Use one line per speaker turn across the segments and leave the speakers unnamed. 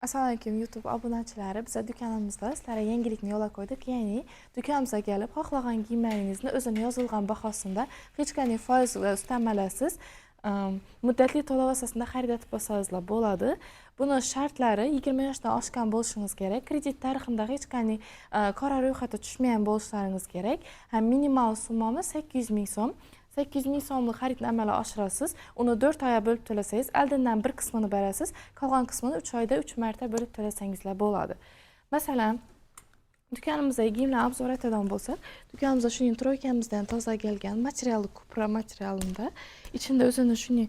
Assalomu alaykum YouTube obunachilari. Biz do'konimizda sizlarga yangilikni yo'l qo'ydik. Ya'ni do'konimizga kelib, xohlagan kiyimlaringizni o'zini yozilgan bahosida hech qanday foiz va ustamalasiz muddatli to'lov asosida xarid etib olsangizlar bo'ladi. Buni shartlari 20 yoshdan oshgan bo'lishingiz kerak. Kredit tarixida hech qanday qora ro'yxatga tushmagan bo'lishlaringiz kerak. Ham minimal summamiz 800 ming so'm. 800 ming so'mlik xaridni amalga oshirasiz. Uni 4 oyga bo'lib to'lasangiz, oldindan bir qismini berasiz, qolgan qismini 3 oyda 3 marta bo'lib to'lasangizlar bo'ladi. Masalan, do'konimizdagi kiyimlar obzor etadigan bo'lsak, do'konimizda shuning troykamizdan toza kelgan materiali kupra materialida, ichida o'zini shuning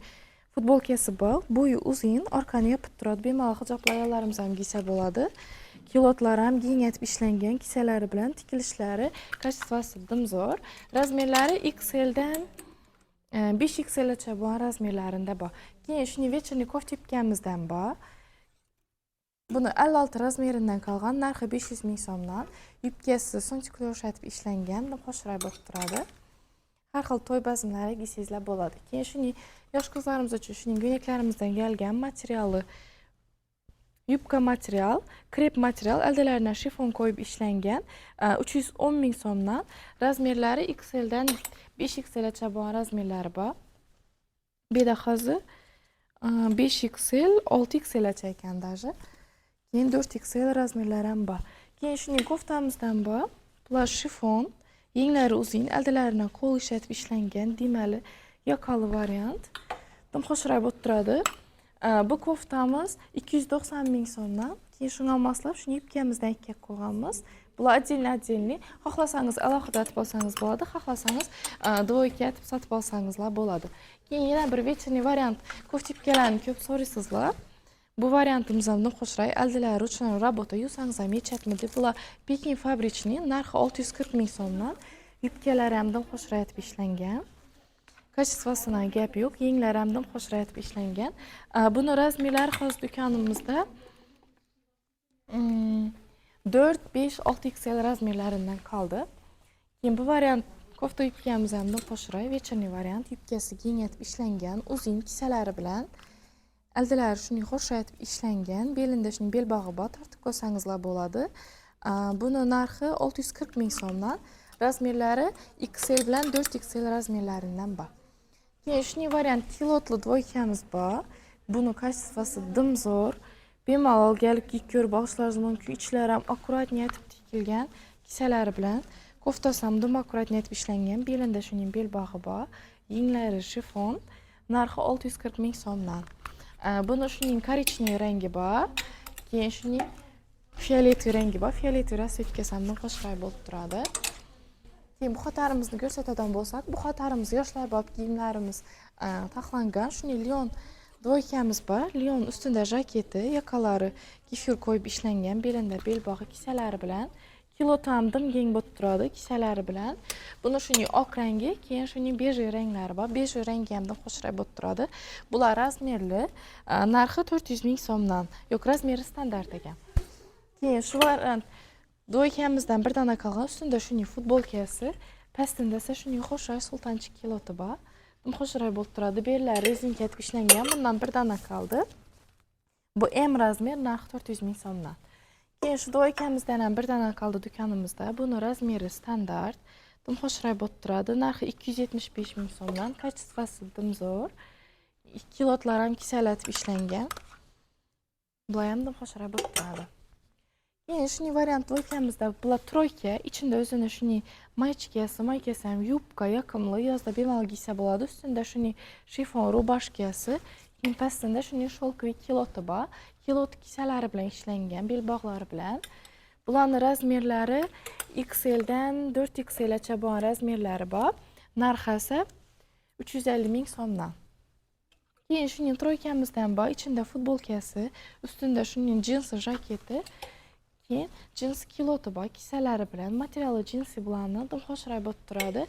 futbolkasi bor, bo'yi uzun, orqani yopib turadi. Bemalol hijoblar ayollarimiz ham giysa bo'ladi. Kilotlar ham giyin etib ishlangan, kisalari bilan tikilishlari, kачествоsi dimzo'r. Razmerlari XL dan 5XL gacha bo'lgan razmerlarida bor. Keyin shuni вечерный koftipkamizdan bor. Buni 56 razmeridan qolgan, narxi 500 ming so'mdan. Yubkasi so'nchikli o'xshatib ishlangan, qo'shray bo'lib turadi. Har xil to'y bazmlari giysangizlar bo'ladi. Keyin shuni yosh qizlarimiz uchun shuning go'yaklarimizdan kelgan materiali yubka material, krep material, aldalaridan shifon qo'yib ishlangan, 310 ming so'mdan. Razmerlari XL dan 5XL gacha bo'lgan razmerlari bor. Beda hozir 5XL, 6XL gacha ekan даже. Keyin 4XL razmerlari ham bor. Keyin shuning koftamizdan bor. Bular shifon, yenglari uzun, aldalaridan qo'l ishlatib ishlangan, demali, yoqali variant. Xo'shroq bo'lib turadi. Bu koftamiz 290 ming so'mdan. Keyin shunga moslab shuni yubkamizdan ikkiga qo'yganmiz. Bular отдельно. Xohlasangiz alohida etib olsangiz bo'ladi, xohlasangiz двойка etib sotib olsangizlar bo'ladi. Keyin yana bir вечерный variant koftipkalarni ko'p so'raysizlar. Bu variantimizdan qo'shray, aldalari uchun robota yusangiz ham yechatmidi. Bular Pekin fabrichniy, narxi 640 ming so'mdan. Yubkalari ham qo'shray etib ishlangan. Kачествосidan gap yo'q, yenglari ham qo'shray etib ishlangan. Buni razmerlari hozir do'konimizda 4, 5, 6XL razmerlaridan qoldi. Keyin bu variant kofta yubkamiz ham qo'shray, вечерный variant, yubkasi keng etib ishlangan, uzun kisalari bilan aldalari shuning qo'shray etib ishlangan, belinda shuning belbog'i bor, tortib qo'ysangizlar bo'ladi. Buni narxi 640 ming so'mdan. Razmerlari XL bilan 4XL razmerlaridan bor. Keyin shuning variant kilotli dvoykamiz bor. Buni kачествоsi dimzo'r. Bemalol kelib kiyib ko'rib olishlaringiz mumkin. Ichlari ham akkuratniy etib tikilgan, kisalari bilan. Koftasi ham akkuratniy etib ishlangan, belinda shuning belbog'i bor. Yenglari shifon, narxi 640 ming so'mdan. Buni shuning korичневый rangi bor. Keyin shuning fioletli rangi bor. Fioletli rasvetkasi ham qo'shray bo'lib turadi. Keyin bu xatarimizni ko'rsatadigan bo'lsak, bu xatarimiz yoshlar bor kiyimlarimiz taxlangan. Shuning Lion dvoykamiz bor. Lion ustida jaketi, yoqalari kefir qo'yib ishlangan, belinda belbog'i, kisalari bilan. Kiloti ham keng bo'lib turadi, kisalari bilan. Buni shuning oq rangi, keyin shuning bej ranglari bor. Bej rangi ham qo'shray bo'lib turadi. Bular razmerli, narxi 400 ming so'mdan. Yo'q, razmeri standart ekan. Keyin shu variant dvoykamizdan bir dona qolgan, ustida shuning futbolkasi, pastida esa shuning xo'shroq sultonchik kiloti bor. Xo'shroq bo'lib turadi. Bellar rezinka etib ishlangan, bundan bir dona qoldi. Bu M razmer, narxi 400 ming so'mdan. Keyin shu dvoykamizdan ham bir dona qoldi do'konimizda. Buni razmeri standart. Xo'shroq bo'lib turadi. Narxi 275 ming so'mdan. Kачествоsi dimzo'r. Kilotlar ham kisalatib ishlangan. Bular ham xo'shroq bo'lib turadi. Keyin shuning variant dvoykamizda bular troyka, ichida o'zini shuning maykasi ham yubka, yoqimli, yozda bemalol giysa bo'ladi. Ustida shuning shifon rubashkasi, keyin pastida shuning sholkoviy kiloti bor. Kilot kisalari bilan ishlangan, belbog'lari bilan. Bularning razmerlari XL dan 4XL gacha bo'lgan razmerlari bor. Narxi esa 350 ming so'mdan. Keyin shuning troykamizdan bor, ichida futbolkasi, ustida shuning jinsi jaketi, keyin jins kiloti bor, kisalari bilan, materiali jinsi bilan xo'shroq bo'lib turadi.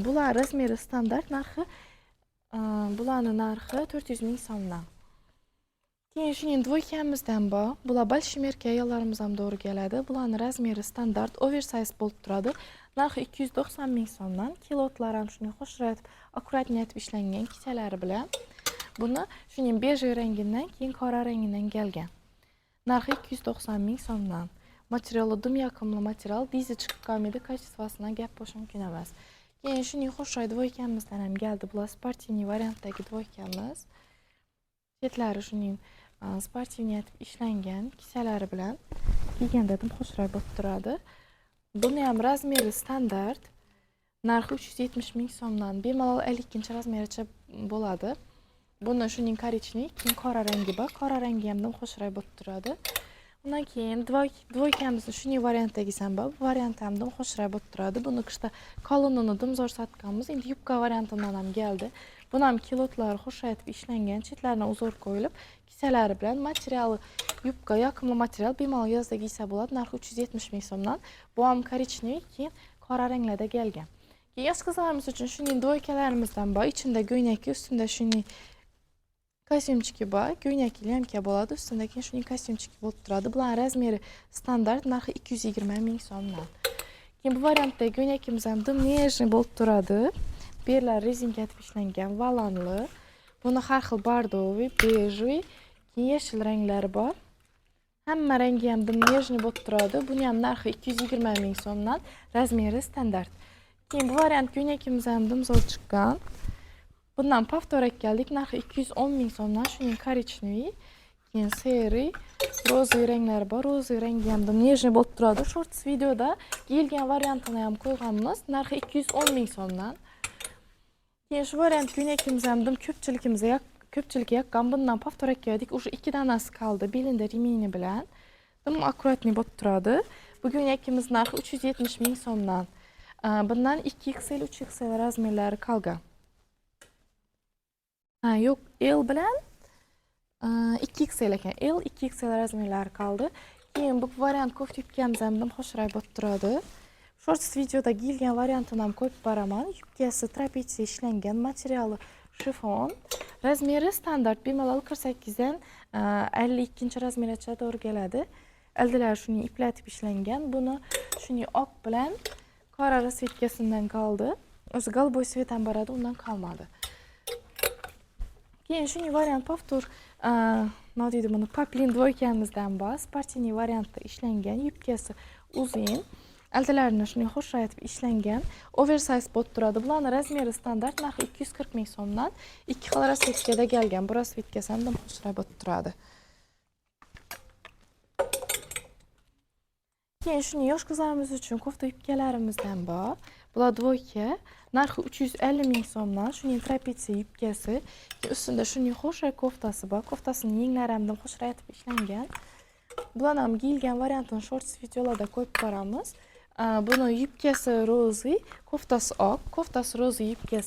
Bular razmeri standart, bularning narxi 400 ming so'mdan. Keyin shuning dvoykamizdan bor. Bular balshimerka ayollarimiz ham to'g'ri keladi. Bularning razmeri standart, oversize bo'lib turadi. Narxi 290 ming so'mdan. Kilotlar ham shuning xo'shroq akkuratniy etib ishlangan, kisalari bilan. Buni shuning bej rangidan keyin qora rangidan kelgan. Narxi 290 ming so'mdan. Materiali dim yoqimli material, dizi chiqqan edi, kачествосidan gap bo'lish mumkin emas. Keyin shuning xo'shay dvoykamizdan ham keldi. Bular sportivniy variantdagi dvoykamiz. Chetlari shuning sportivniy etib ishlangan kisalari bilan kiyganda dim xo'shay bo'lib turadi. Buni ham razmeri standart. Narxi 370 ming so'mdan. Bemalol 52 razmericha bo'ladi. Buni shuning korичневый, keyin qora rangi bor. Qora rangi ham dim xo'shay bo'lib turadi. Undan keyin dvoykamizni shuning variantdagi ham bor. Bu variant ham dim xo'shay bo'lib turadi. Buni qishda kolonnani dim zo'r sotganmiz. Endi yubka variantidan ham keldi. Buni ham kilotlari xo'shay etib ishlangan, chetlaridan uzor qo'yilib, kisalari bilan materiali yubka yoqimli material, bemalol yozda giysa bo'ladi. Narxi 370 ming so'mdan. Bu ham korичневый, keyin qora ranglarda kelgan. Keyin yosh qizlarimiz uchun shuning dvoykalarimizdan bor. Ichida go'ynaki, ustida shuning kostyumchiki bor. Go'ynakli lamka bo'ladi, ustida keyin shuning kostyumchiki bo'lib turadi. Bular razmeri standart, narxi 220 ming so'mdan. Keyin bu variantda go'ynakimiz ham dim nejniy bo'lib turadi. Berlar rezinka etib ishlangan, valonli. Buni har xil bordoviy, bejviy, keyin yashil ranglari bor. Hamma rangi ham dim nejniy bo'lib turadi. Buni ham narxi 220 ming so'mdan, razmeri standart. Keyin bu variant go'ynakimiz ham dim zo'r chiqqan. Bundan повторak keldik. Narxi 210 ming so'mdan, shuning korичневый, keyin seri, roziy ranglari bor. Roziy rangi ham dim nejniy bo'lib turadi. Shorts videoda giyilgan variantini ham qo'yganmiz. Narxi 210 ming so'mdan. Keyin shu variant go'ynakimiz ham dim ko'pchilikga yoqqan. Bundan повторak keldik. Уже 2 danasi qoldi. Belinda ремени bilan. Dim аккуратный bo'lib turadi. Bu go'ynakimiz narxi 370 ming so'mdan. Bundan 2XL, 3XL razmerlari qolgan. Yo'q, L bilan 2XL ekan. L 2XL razmerlari qoldi. Keyin bu variant kofta yubkamiz ham dim xo'shay bo'lib turadi. Shorts videoda giyilgan variantini ham qo'yib boraman. Yubkasi trapetsiya ishlangan, materiali shifon. Razmeri standart, bemalol 48 dan 52 razmergacha to'g'ri keladi. Aldilari shuning iplatib ishlangan. Buni shuning oq bilan qora rasvetkasidan qoldi. O'zi golboy svet ham boradi, undan qolmadi. Keyin shuning variant повтор, nima deydi buni, poplin dvoykamizdan bor. Sportivniy variantda ishlangan, yubkasi uzun. Aldalarini shuning xo'shay etib ishlangan, oversize bo'lib turadi. Bularning razmeri standart, narxi 240 ming so'mdan. Ikki xil rasvetkada kelgan. Bu rasvetkasi ham dim xo'shay bo'lib turadi. Keyin shuning yosh qizlarimiz uchun kofta yubkalarimizdan bor. Bular dvoyka, narxi 350 ming so'mdan, shuning trapetsiya yubkasi, ustida shuning xo'shay koftasi bor. Koftasining yenglari ham dim xo'shay etib ishlangan. Bular ham giyilgan variantini shorts videolarda qo'yib boramiz. Buni yubkasi rozi, koftasi oq, koftasi rozi, yubkasi